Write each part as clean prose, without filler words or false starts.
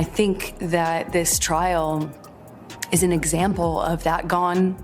I think that this trial is an example of that gone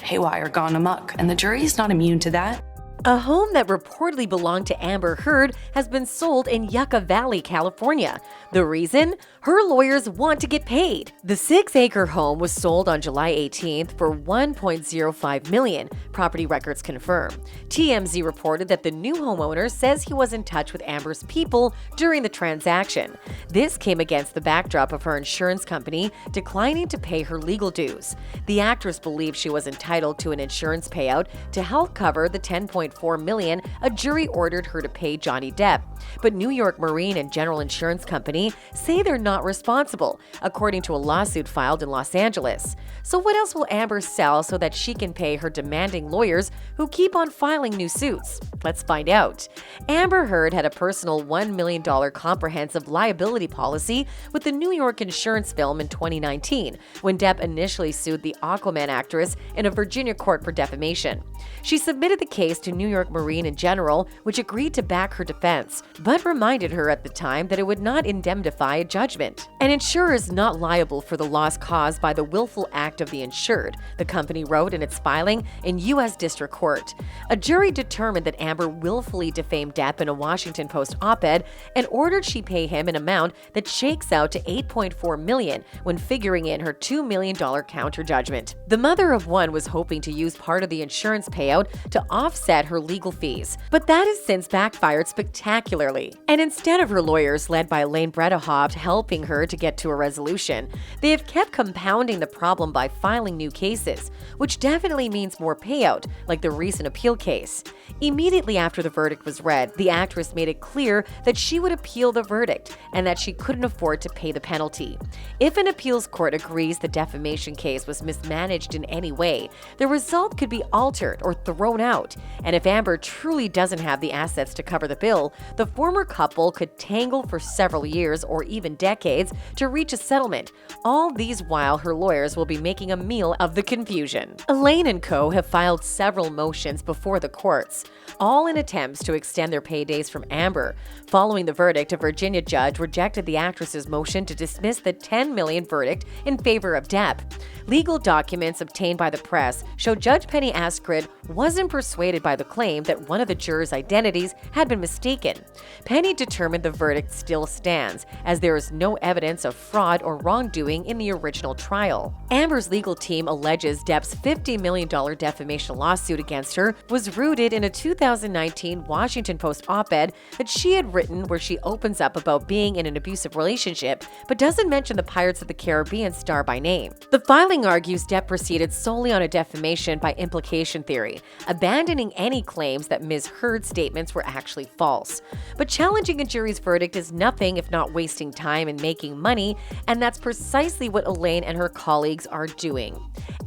haywire, gone amok, and the jury is not immune to that. A home that reportedly belonged to Amber Heard has been sold in Yucca Valley, California. The reason? Her lawyers want to get paid. The 6-acre home was sold on July 18th for $1.05 million, property records confirm. TMZ reported that the new homeowner says he was in touch with Amber's people during the transaction. This came against the backdrop of her insurance company declining to pay her legal dues. The actress believed she was entitled to an insurance payout to help cover the $10.4 million a jury ordered her to pay Johnny Depp. But New York Marine and General Insurance Company say they're not responsible, according to a lawsuit filed in Los Angeles. So what else will Amber sell so that she can pay her demanding lawyers who keep on filing new suits? Let's find out. Amber Heard had a personal $1 million comprehensive liability policy with the New York insurance firm in 2019, when Depp initially sued the Aquaman actress in a Virginia court for defamation. She submitted the case to New York Marine in General, which agreed to back her defense, but reminded her at the time that it would not indemnify a judgment. An insurer is not liable for the loss caused by the willful act of the insured, the company wrote in its filing in U.S. District Court. A jury determined that Amber willfully defamed Depp in a Washington Post op-ed and ordered she pay him an amount that shakes out to $8.4 million when figuring in her $2 million counter judgment. The mother of one was hoping to use part of the insurance payout to offset her legal fees, but that has since backfired spectacularly. And instead of her lawyers, led by Elaine Bredehoft, helping her to get to a resolution, they have kept compounding the problem by filing new cases, which definitely means more payout, like the recent appeal case. Immediately after the verdict was read, the actress made it clear that she would appeal the verdict and that she couldn't afford to pay the penalty. If an appeals court agrees the defamation case was mismanaged in any way, the result could be altered or thrown out. And if Amber truly doesn't have the assets to cover the bill, the former couple could tangle for several years or even decades to reach a settlement. All these while her lawyers will be making a meal of the confusion. Elaine and co. have filed several motions before the courts, all in attempts to extend their paydays from Amber. Following the verdict, a Virginia judge rejected the actress's motion to dismiss the $10 million verdict in favor of Depp. Legal documents obtained by the press show Judge Penny Askren wasn't persuaded by the claim that one of the jurors' identities had been mistaken. Penny determined the verdict still stands, as there is no evidence of fraud or wrongdoing in the original trial. Amber's legal team alleges Depp's $50 million defamation lawsuit against her was rooted in a 2019 Washington Post op-ed that she had written, where she opens up about being in an abusive relationship but doesn't mention the Pirates of the Caribbean star by name. The filing argues Depp proceeded solely on a defamation by implication theory, abandoning any claims that Ms. Heard's statements were actually false. But challenging a jury's verdict is nothing if not wasting time and making money, and that's precisely what Elaine and her colleagues are doing.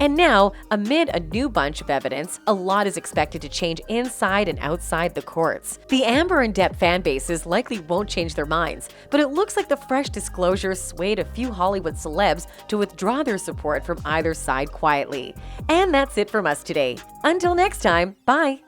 And now, amid a new bunch of evidence, a lot is expected to change inside and outside the courts. The Amber and Depp fan bases likely won't change their minds, but it looks like the fresh disclosures swayed a few Hollywood celebs to withdraw their support from either side quietly. And that's it from us today. Until next time, bye!